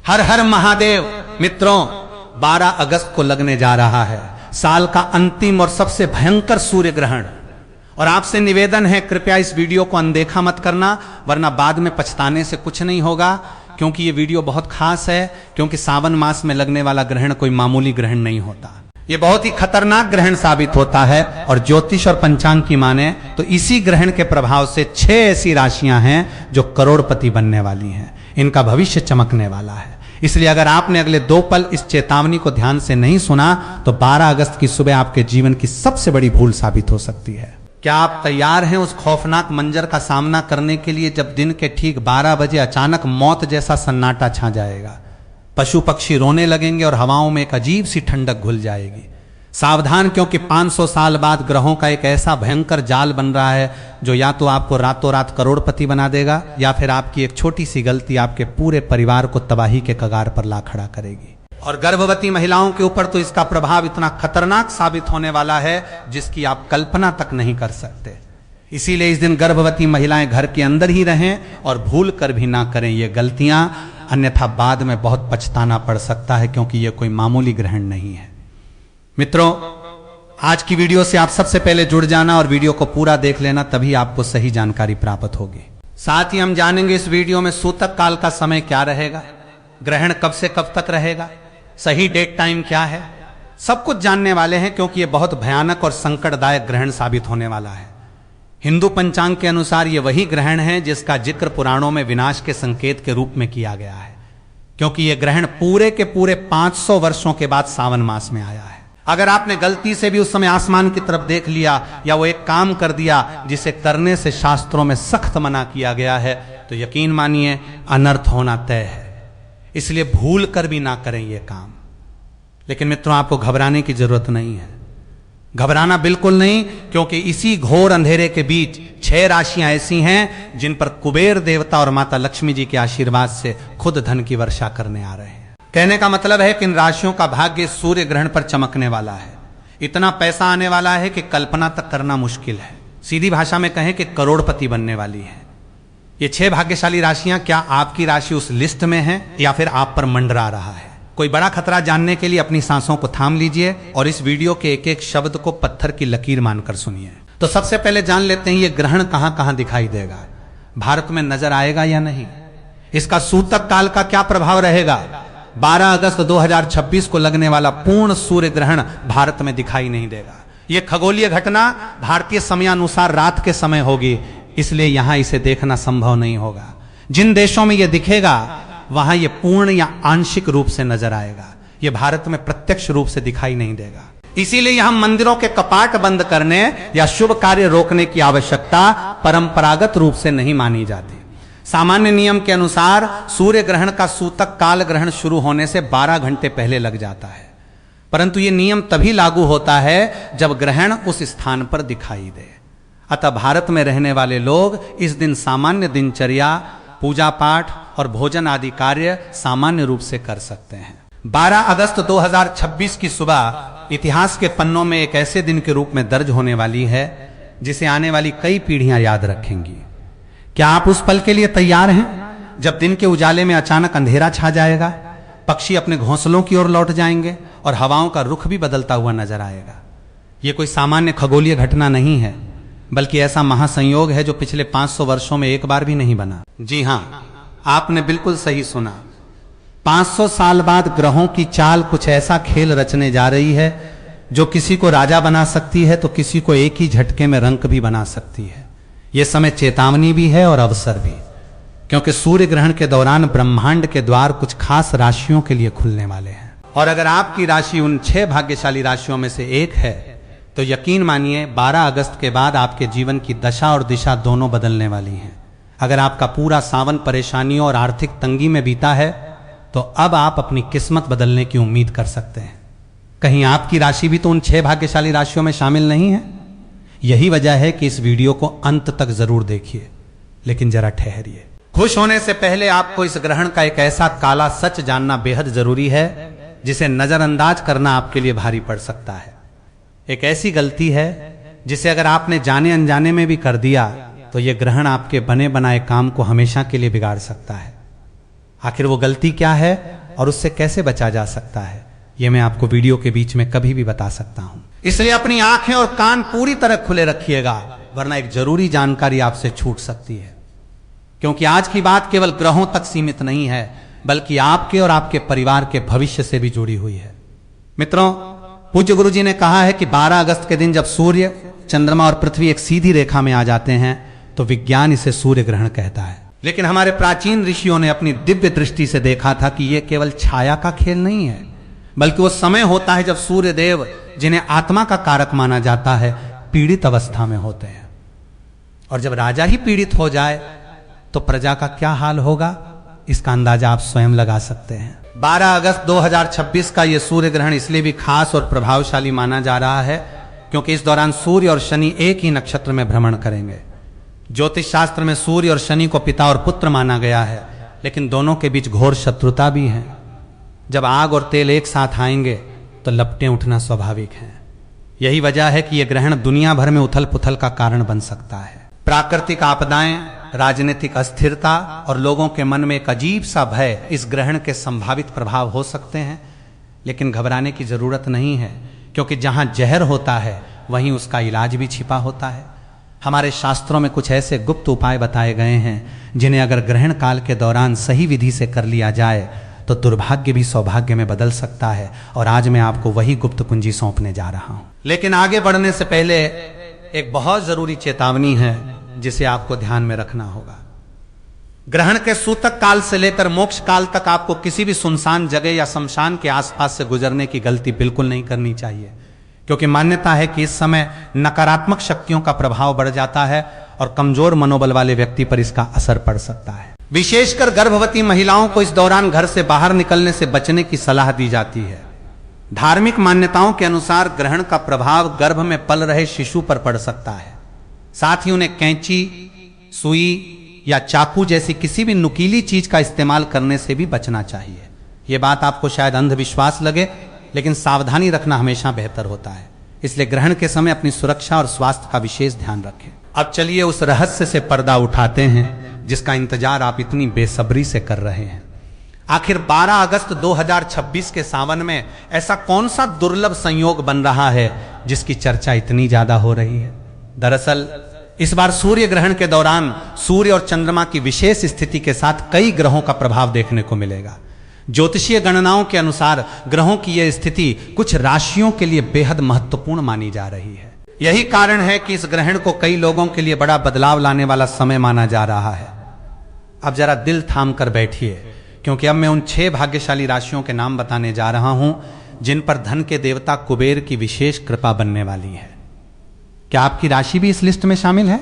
हर हर महादेव। मित्रों, 12 अगस्त को लगने जा रहा है साल का अंतिम और सबसे भयंकर सूर्य ग्रहण। और आपसे निवेदन है, कृपया इस वीडियो को अनदेखा मत करना, वरना बाद में पछताने से कुछ नहीं होगा। क्योंकि ये वीडियो बहुत खास है, क्योंकि सावन मास में लगने वाला ग्रहण कोई मामूली ग्रहण नहीं होता। ये बहुत ही खतरनाक ग्रहण साबित होता है। और ज्योतिष और पंचांग की माने तो इसी ग्रहण के प्रभाव से 6 ऐसी राशियां हैं जो करोड़पति बनने वाली हैं। इनका भविष्य चमकने वाला है। इसलिए अगर आपने अगले 2 पल इस चेतावनी को ध्यान से नहीं सुना तो 12 अगस्त की सुबह आपके जीवन की सबसे बड़ी भूल साबित हो सकती है। क्या आप तैयार हैं उस खौफनाक मंजर का सामना करने के लिए जब दिन के ठीक 12 बजे अचानक मौत जैसा सन्नाटा छा जाएगा, पशु पक्षी रोने लगेंगे और हवाओं में एक अजीब सी ठंडक घुल जाएगी। सावधान, क्योंकि 500 साल बाद ग्रहों का एक ऐसा भयंकर जाल बन रहा है जो या तो आपको रातों रात करोड़पति बना देगा या फिर आपकी एक छोटी सी गलती आपके पूरे परिवार को तबाही के कगार पर ला खड़ा करेगी। और गर्भवती महिलाओं के ऊपर तो इसका प्रभाव इतना खतरनाक साबित होने वाला है जिसकी आप कल्पना तक नहीं कर सकते। इसीलिए इस दिन गर्भवती महिलाएं घर के अंदर ही रहें और भूल कर भी ना करें ये गलतियां, अन्यथा बाद में बहुत पछताना पड़ सकता है, क्योंकि ये कोई मामूली ग्रहण नहीं है। मित्रों, आज की वीडियो से आप सबसे पहले जुड़ जाना और वीडियो को पूरा देख लेना, तभी आपको सही जानकारी प्राप्त होगी। साथ ही हम जानेंगे इस वीडियो में सूतक काल का समय क्या रहेगा, ग्रहण कब से कब तक रहेगा, सही डेट टाइम क्या है, सब कुछ जानने वाले हैं, क्योंकि यह बहुत भयानक और संकटदायक ग्रहण साबित होने वाला है। हिंदू पंचांग के अनुसार यह वही ग्रहण है जिसका जिक्र पुराणों में विनाश के संकेत के रूप में किया गया है, क्योंकि यह ग्रहण पूरे के पूरे 500 वर्षों के बाद सावन मास में आया है। अगर आपने गलती से भी उस समय आसमान की तरफ देख लिया या वो एक काम कर दिया जिसे करने से शास्त्रों में सख्त मना किया गया है, तो यकीन मानिए अनर्थ होना तय है। इसलिए भूल कर भी ना करें ये काम। लेकिन मित्रों, आपको घबराने की जरूरत नहीं है, घबराना बिल्कुल नहीं, क्योंकि इसी घोर अंधेरे के बीच 6 राशियां ऐसी हैं जिन पर कुबेर देवता और माता लक्ष्मी जी के आशीर्वाद से खुद धन की वर्षा करने आ रहे हैं। कहने का मतलब है कि इन राशियों का भाग्य सूर्य ग्रहण पर चमकने वाला है। इतना पैसा आने वाला है कि कल्पना तक करना मुश्किल है। सीधी भाषा में कहें कि करोड़पति बनने वाली है ये 6 भाग्यशाली राशियां। क्या आपकी राशि उस लिस्ट में है या फिर आप पर मंडरा रहा है? कोई बड़ा खतरा जानने के लिए अपनी सांसों को थाम लीजिए और इस वीडियो के एक एक शब्द को पत्थर की लकीर मानकर सुनिए। तो सबसे पहले जान लेते हैं ये ग्रहण कहां कहां दिखाई देगा, भारत में नजर आएगा या नहीं, इसका सूतक काल का क्या प्रभाव रहेगा। 12 अगस्त 2026 को लगने वाला पूर्ण सूर्य ग्रहण भारत में दिखाई नहीं देगा। यह खगोलीय घटना भारतीय समयानुसार रात के समय होगी, इसलिए यहां इसे देखना संभव नहीं होगा। जिन देशों में यह दिखेगा वहां यह पूर्ण या आंशिक रूप से नजर आएगा। यह भारत में प्रत्यक्ष रूप से दिखाई नहीं देगा। इसीलिए यहां मंदिरों के कपाट बंद करने या शुभ कार्य रोकने की आवश्यकता परंपरागत रूप से नहीं मानी जाती। सामान्य नियम के अनुसार सूर्य ग्रहण का सूतक काल ग्रहण शुरू होने से 12 घंटे पहले लग जाता है, परंतु यह नियम तभी लागू होता है जब ग्रहण उस स्थान पर दिखाई दे। अतः भारत में रहने वाले लोग इस दिन सामान्य दिनचर्या, पूजा पाठ और भोजन आदि कार्य सामान्य रूप से कर सकते हैं। 12 अगस्त 2026 की सुबह इतिहास के पन्नों में एक ऐसे दिन के रूप में दर्ज होने वाली है जिसे आने वाली कई पीढ़ियां याद रखेंगी। क्या आप उस पल के लिए तैयार हैं जब दिन के उजाले में अचानक अंधेरा छा जाएगा, पक्षी अपने घोंसलों की ओर लौट जाएंगे और हवाओं का रुख भी बदलता हुआ नजर आएगा। यह कोई सामान्य खगोलीय घटना नहीं है, बल्कि ऐसा महासंयोग है जो पिछले 500 वर्षों में एक बार भी नहीं बना। जी हां, आपने बिल्कुल सही सुना। 500 साल बाद ग्रहों की चाल कुछ ऐसा खेल रचने जा रही है जो किसी को राजा बना सकती है तो किसी को एक ही झटके में रंक भी बना सकती है। यह समय चेतावनी भी है और अवसर भी, क्योंकि सूर्य ग्रहण के दौरान ब्रह्मांड के द्वार कुछ खास राशियों के लिए खुलने वाले हैं। और अगर आपकी राशि उन 6 भाग्यशाली राशियों में से एक है तो यकीन मानिए 12 अगस्त के बाद आपके जीवन की दशा और दिशा दोनों बदलने वाली हैं। अगर आपका पूरा सावन परेशानियों और आर्थिक तंगी में बीता है तो अब आप अपनी किस्मत बदलने की उम्मीद कर सकते हैं। कहीं आपकी राशि भी तो उन 6 भाग्यशाली राशियों में शामिल नहीं है? यही वजह है कि इस वीडियो को अंत तक जरूर देखिए, लेकिन जरा ठहरिए। खुश होने से पहले आपको इस ग्रहण का एक ऐसा काला सच जानना बेहद जरूरी है जिसे नजरअंदाज करना आपके लिए भारी पड़ सकता है। एक ऐसी गलती है जिसे अगर आपने जाने अनजाने में भी कर दिया तो यह ग्रहण आपके बने बनाए काम को हमेशा के लिए बिगाड़ सकता है। आखिर वो गलती क्या है, और उससे कैसे बचा जा सकता है, यह मैं आपको वीडियो के बीच में कभी भी बता सकता हूं। इसलिए अपनी आंखें और कान पूरी तरह खुले रखिएगा, वरना एक जरूरी जानकारी आपसे छूट सकती है। क्योंकि आज की बात केवल ग्रहों तक सीमित नहीं है, बल्कि आपके और आपके परिवार के भविष्य से भी जुड़ी हुई है। मित्रों, पूज्य गुरु जी ने कहा है कि 12 अगस्त के दिन जब सूर्य, चंद्रमा और पृथ्वी एक सीधी रेखा में आ जाते हैं तो विज्ञान इसे सूर्य ग्रहण कहता है। लेकिन हमारे प्राचीन ऋषियों ने अपनी दिव्य दृष्टि से देखा था कि यह केवल छाया का खेल नहीं है, बल्कि वो समय होता है जब सूर्य देव, जिन्हें आत्मा का कारक माना जाता है, पीड़ित अवस्था में होते हैं। और जब राजा ही पीड़ित हो जाए तो प्रजा का क्या हाल होगा, इसका अंदाजा आप स्वयं लगा सकते हैं। 12 अगस्त 2026 का यह सूर्य ग्रहण इसलिए भी खास और प्रभावशाली माना जा रहा है क्योंकि इस दौरान सूर्य और शनि एक ही नक्षत्र में भ्रमण करेंगे। ज्योतिष शास्त्र में सूर्य और शनि को पिता और पुत्र माना गया है, लेकिन दोनों के बीच घोर शत्रुता भी है। जब आग और तेल एक साथ आएंगे तो लपटें उठना स्वाभाविक है। यही वजह है कि यह ग्रहण दुनिया भर में उथल पुथल का कारण बन सकता है। प्राकृतिक आपदाएं, राजनीतिक अस्थिरता और लोगों के मन में एक अजीब सा भय इस ग्रहण के संभावित प्रभाव हो सकते हैं। लेकिन घबराने की जरूरत नहीं है, क्योंकि जहां जहर होता है वहीं उसका इलाज भी छिपा होता है। हमारे शास्त्रों में कुछ ऐसे गुप्त उपाय बताए गए हैं जिन्हें अगर ग्रहण काल के दौरान सही विधि से कर लिया जाए तो दुर्भाग्य भी सौभाग्य में बदल सकता है। और आज मैं आपको वही गुप्त कुंजी सौंपने जा रहा हूं। लेकिन आगे बढ़ने से पहले एक बहुत जरूरी चेतावनी है जिसे आपको ध्यान में रखना होगा। ग्रहण के सूतक काल से लेकर मोक्ष काल तक आपको किसी भी सुनसान जगह या शमशान के आसपास से गुजरने की गलती बिल्कुल नहीं करनी चाहिए, क्योंकि मान्यता है कि इस समय नकारात्मक शक्तियों का प्रभाव बढ़ जाता है और कमजोर मनोबल वाले व्यक्ति पर इसका असर पड़ सकता है। विशेषकर गर्भवती महिलाओं को इस दौरान घर से बाहर निकलने से बचने की सलाह दी जाती है। धार्मिक मान्यताओं के अनुसार ग्रहण का प्रभाव गर्भ में पल रहे शिशु पर पड़ सकता है। साथ ही उन्हें कैंची, सुई या चाकू जैसी किसी भी नुकीली चीज का इस्तेमाल करने से भी बचना चाहिए। यह बात आपको शायद अंधविश्वास लगे, लेकिन सावधानी रखना हमेशा बेहतर होता है। इसलिए ग्रहण के समय अपनी सुरक्षा और स्वास्थ्य का विशेष ध्यान रखें। अब चलिए उस रहस्य से पर्दा उठाते हैं जिसका इंतजार आप इतनी बेसब्री से कर रहे हैं। आखिर 12 अगस्त 2026 के सावन में ऐसा कौन सा दुर्लभ संयोग बन रहा है जिसकी चर्चा इतनी ज्यादा हो रही है? दरअसल इस बार सूर्य ग्रहण के दौरान सूर्य और चंद्रमा की विशेष स्थिति के साथ कई ग्रहों का प्रभाव देखने को मिलेगा। ज्योतिषीय गणनाओं के अनुसार ग्रहों की यह स्थिति कुछ राशियों के लिए बेहद महत्वपूर्ण मानी जा रही है। यही कारण है कि इस ग्रहण को कई लोगों के लिए बड़ा बदलाव लाने वाला समय माना जा रहा है। अब जरा दिल थाम कर बैठिए, क्योंकि अब मैं उन 6 भाग्यशाली राशियों के नाम बताने जा रहा हूं जिन पर धन के देवता कुबेर की विशेष कृपा बनने वाली है। क्या आपकी राशि भी इस लिस्ट में शामिल है?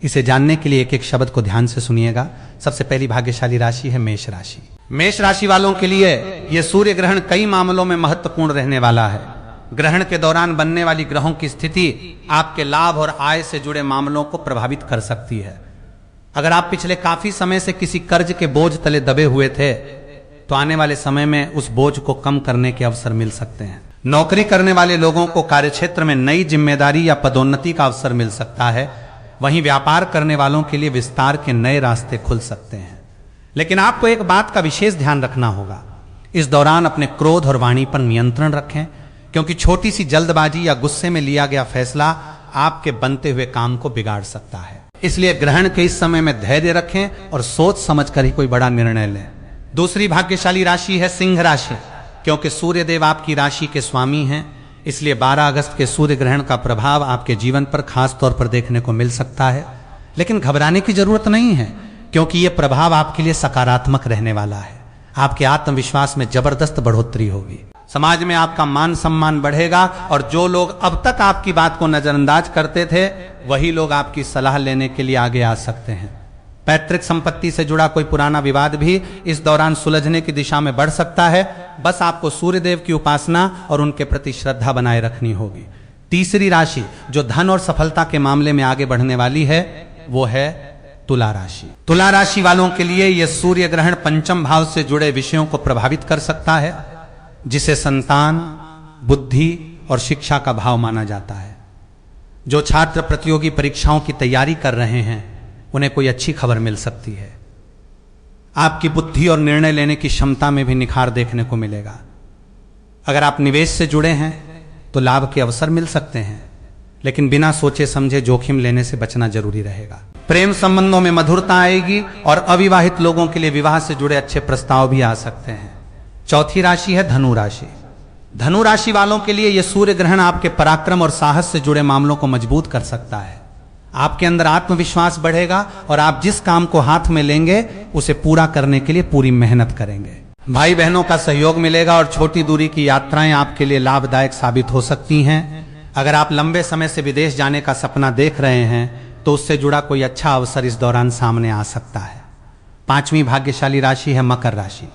इसे जानने के लिए एक एक शब्द को ध्यान से सुनिएगा। सबसे पहली भाग्यशाली राशि है मेष राशि। मेष राशि वालों के लिए यह सूर्य ग्रहण कई मामलों में महत्वपूर्ण रहने वाला है। ग्रहण के दौरान बनने वाली ग्रहों की स्थिति आपके लाभ और आय से जुड़े मामलों को प्रभावित कर सकती है। अगर आप पिछले काफी समय से किसी कर्ज के बोझ तले दबे हुए थे तो आने वाले समय में उस बोझ को कम करने के अवसर मिल सकते हैं। नौकरी करने वाले लोगों को कार्यक्षेत्र में नई जिम्मेदारी या पदोन्नति का अवसर मिल सकता है। वहीं व्यापार करने वालों के लिए विस्तार के नए रास्ते खुल सकते हैं। लेकिन आपको एक बात का विशेष ध्यान रखना होगा। इस दौरान अपने क्रोध और वाणी पर नियंत्रण रखें, क्योंकि छोटी सी जल्दबाजी या गुस्से में लिया गया फैसला आपके बनते हुए काम को बिगाड़ सकता है। इसलिए ग्रहण के इस समय में धैर्य रखें और सोच समझकर ही कोई बड़ा निर्णय लें। दूसरी भाग्यशाली राशि है सिंह राशि। क्योंकि सूर्यदेव आपकी राशि के स्वामी हैं, इसलिए 12 अगस्त के सूर्य ग्रहण का प्रभाव आपके जीवन पर खास तौर पर देखने को मिल सकता है। लेकिन घबराने की जरूरत नहीं है, क्योंकि यह प्रभाव आपके लिए सकारात्मक रहने वाला है। आपके आत्मविश्वास में जबरदस्त बढ़ोतरी होगी। समाज में आपका मान सम्मान बढ़ेगा और जो लोग अब तक आपकी बात को नजरअंदाज करते थे वही लोग आपकी सलाह लेने के लिए आगे आ सकते हैं। पैतृक संपत्ति से जुड़ा कोई पुराना विवाद भी इस दौरान सुलझने की दिशा में बढ़ सकता है। बस आपको सूर्यदेव की उपासना और उनके प्रति श्रद्धा बनाए रखनी होगी। तीसरी राशि जो धन और सफलता के मामले में आगे बढ़ने वाली है वो है तुला राशि। तुला राशि वालों के लिए यह सूर्य ग्रहण पंचम भाव से जुड़े विषयों को प्रभावित कर सकता है, जिसे संतान, बुद्धि और शिक्षा का भाव माना जाता है। जो छात्र प्रतियोगी परीक्षाओं की तैयारी कर रहे हैं उन्हें कोई अच्छी खबर मिल सकती है। आपकी बुद्धि और निर्णय लेने की क्षमता में भी निखार देखने को मिलेगा। अगर आप निवेश से जुड़े हैं तो लाभ के अवसर मिल सकते हैं, लेकिन बिना सोचे समझे जोखिम लेने से बचना जरूरी रहेगा। प्रेम संबंधों में मधुरता आएगी और अविवाहित लोगों के लिए विवाह से जुड़े अच्छे प्रस्ताव भी आ सकते हैं। चौथी राशि है धनु राशि। धनु राशि वालों के लिए यह सूर्य ग्रहण आपके पराक्रम और साहस से जुड़े मामलों को मजबूत कर सकता है। आपके अंदर आत्मविश्वास बढ़ेगा और आप जिस काम को हाथ में लेंगे उसे पूरा करने के लिए पूरी मेहनत करेंगे। भाई बहनों का सहयोग मिलेगा और छोटी दूरी की यात्राएं आपके लिए लाभदायक साबित हो सकती हैं। अगर आप लंबे समय से विदेश जाने का सपना देख रहे हैं तो उससे जुड़ा कोई अच्छा अवसर इस दौरान सामने आ सकता है। पांचवी भाग्यशाली राशि है मकर राशि।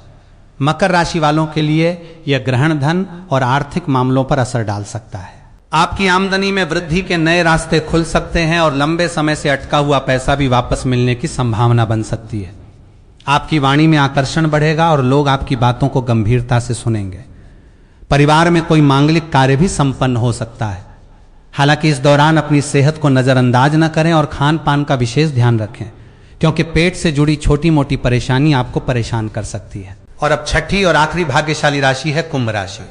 मकर राशि वालों के लिए यह ग्रहण धन और आर्थिक मामलों पर असर डाल सकता है। आपकी आमदनी में वृद्धि के नए रास्ते खुल सकते हैं और लंबे समय से अटका हुआ पैसा भी वापस मिलने की संभावना बन सकती है। आपकी वाणी में आकर्षण बढ़ेगा और लोग आपकी बातों को गंभीरता से सुनेंगे। परिवार में कोई मांगलिक कार्य भी संपन्न हो सकता है। हालांकि इस दौरान अपनी सेहत को नजरअंदाज न करें और खान पान का विशेष ध्यान रखें, क्योंकि पेट से जुड़ी छोटी मोटी परेशानी आपको परेशान कर सकती है। और अब छठी और आखिरी भाग्यशाली राशि है कुंभ राशि।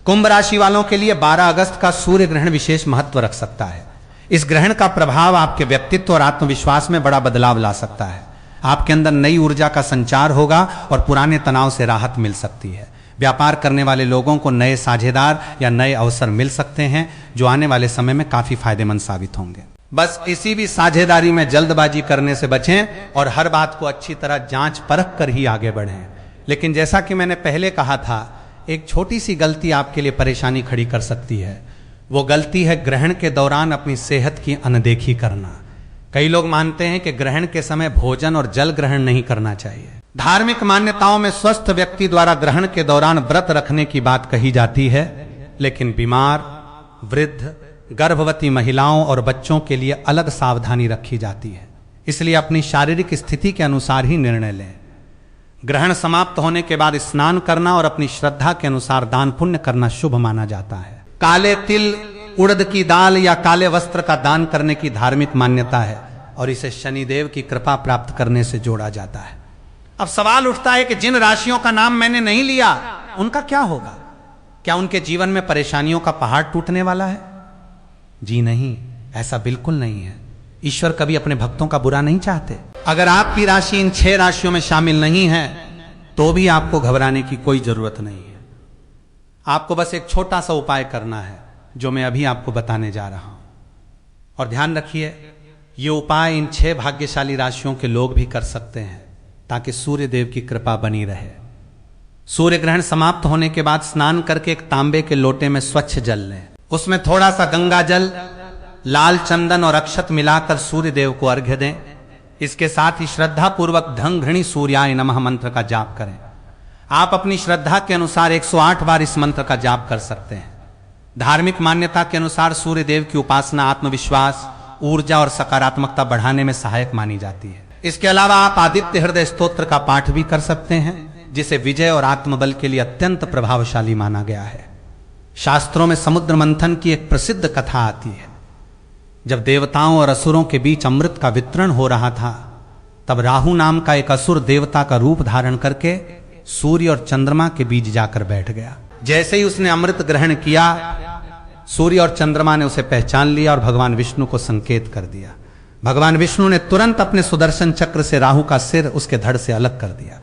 कुंभ राशि वालों के लिए 12 अगस्त का सूर्य ग्रहण विशेष महत्व रख सकता है। इस ग्रहण का प्रभाव आपके व्यक्तित्व और आत्मविश्वास में बड़ा बदलाव ला सकता है। आपके अंदर नई ऊर्जा का संचार होगा और पुराने तनाव से राहत मिल सकती है। व्यापार करने वाले लोगों को नए साझेदार या नए अवसर मिल सकते हैं जो आने वाले समय में काफी फायदेमंद साबित होंगे। बस इसी भी साझेदारी में जल्दबाजी करने से बचें और हर बात को अच्छी तरह जांच परख कर ही आगे बढ़ें। लेकिन जैसा कि मैंने पहले कहा था, एक छोटी सी गलती आपके लिए परेशानी खड़ी कर सकती है। वो गलती है ग्रहण के दौरान अपनी सेहत की अनदेखी करना। कई लोग मानते हैं कि ग्रहण के समय भोजन और जल ग्रहण नहीं करना चाहिए। धार्मिक मान्यताओं में स्वस्थ व्यक्ति द्वारा ग्रहण के दौरान व्रत रखने की बात कही जाती है, लेकिन बीमार, वृद्ध, गर्भवती महिलाओं और बच्चों के लिए अलग सावधानी रखी जाती है। इसलिए अपनी शारीरिक स्थिति के अनुसार ही निर्णय लें। ग्रहण समाप्त होने के बाद स्नान करना और अपनी श्रद्धा के अनुसार दान पुण्य करना शुभ माना जाता है। काले तिल, उड़द की दाल या काले वस्त्र का दान करने की धार्मिक मान्यता है और इसे शनिदेव की कृपा प्राप्त करने से जोड़ा जाता है। अब सवाल उठता है कि जिन राशियों का नाम मैंने नहीं लिया उनका क्या होगा? क्या उनके जीवन में परेशानियों का पहाड़ टूटने वाला है? जी नहीं, ऐसा बिल्कुल नहीं है। ईश्वर कभी अपने भक्तों का बुरा नहीं चाहते। अगर आपकी राशि इन 6 राशियों में शामिल नहीं है तो भी आपको घबराने की कोई जरूरत नहीं है। आपको बस एक छोटा सा उपाय करना है जो मैं अभी आपको बताने जा रहा हूं। और ध्यान रखिए, ये उपाय इन 6 भाग्यशाली राशियों के लोग भी कर सकते हैं ताकि सूर्य देव की कृपा बनी रहे। सूर्य ग्रहण समाप्त होने के बाद स्नान करके एक तांबे के लोटे में स्वच्छ जल लें। उसमें थोड़ा सा गंगा जल, लाल चंदन और अक्षत मिलाकर सूर्य देव को अर्घ्य दें। इसके साथ ही श्रद्धा पूर्वक धं घृणी सूर्याय नमः मंत्र का जाप करें। आप अपनी श्रद्धा के अनुसार 108 बार इस मंत्र का जाप कर सकते हैं। धार्मिक मान्यता के अनुसार सूर्य देव की उपासना आत्मविश्वास, ऊर्जा और सकारात्मकता बढ़ाने में सहायक मानी जाती है। इसके अलावा आप आदित्य हृदय स्तोत्र का पाठ भी कर सकते हैं, जिसे विजय और आत्मबल के लिए अत्यंत प्रभावशाली माना गया है। शास्त्रों में समुद्र मंथन की एक प्रसिद्ध कथा आती है। जब देवताओं और असुरों के बीच अमृत का वितरण हो रहा था, तब राहु नाम का एक असुर देवता का रूप धारण करके सूर्य और चंद्रमा के बीच जाकर बैठ गया। जैसे ही उसने अमृत ग्रहण किया, सूर्य और चंद्रमा ने उसे पहचान लिया और भगवान विष्णु को संकेत कर दिया। भगवान विष्णु ने तुरंत अपने सुदर्शन चक्र से राहु का सिर उसके धड़ से अलग कर दिया,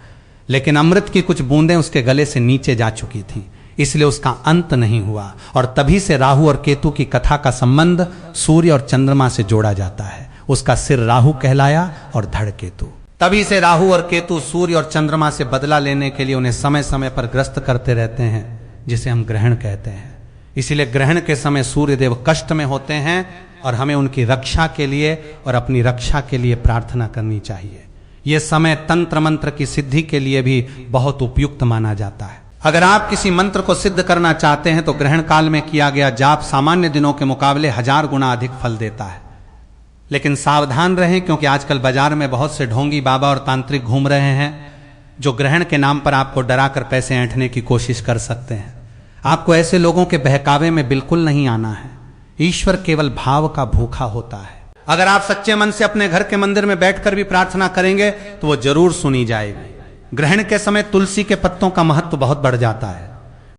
लेकिन अमृत की कुछ बूंदें उसके गले से नीचे जा चुकी थीं, इसलिए उसका अंत नहीं हुआ। और तभी से राहु और केतु की कथा का संबंध सूर्य और चंद्रमा से जोड़ा जाता है। उसका सिर राहु कहलाया और धड़ केतु। तभी से राहु और केतु सूर्य और चंद्रमा से बदला लेने के लिए उन्हें समय समय पर ग्रस्त करते रहते हैं, जिसे हम ग्रहण कहते हैं। इसीलिए ग्रहण के समय सूर्य देव कष्ट में होते हैं और हमें उनकी रक्षा के लिए और अपनी रक्षा के लिए प्रार्थना करनी चाहिए। यह समय तंत्र मंत्र की सिद्धि के लिए भी बहुत उपयुक्त माना जाता है। अगर आप किसी मंत्र को सिद्ध करना चाहते हैं तो ग्रहण काल में किया गया जाप सामान्य दिनों के मुकाबले 1000 गुना अधिक फल देता है। लेकिन सावधान रहें, क्योंकि आजकल बाजार में बहुत से ढोंगी बाबा और तांत्रिक घूम रहे हैं जो ग्रहण के नाम पर आपको डराकर पैसे ऐंठने की कोशिश कर सकते हैं। आपको ऐसे लोगों के बहकावे में बिल्कुल नहीं आना है। ईश्वर केवल भाव का भूखा होता है। अगर आप सच्चे मन से अपने घर के मंदिर में बैठकर भी प्रार्थना करेंगे तो वो जरूर सुनी जाएगी। ग्रहण के समय तुलसी के पत्तों का महत्व बहुत बढ़ जाता है।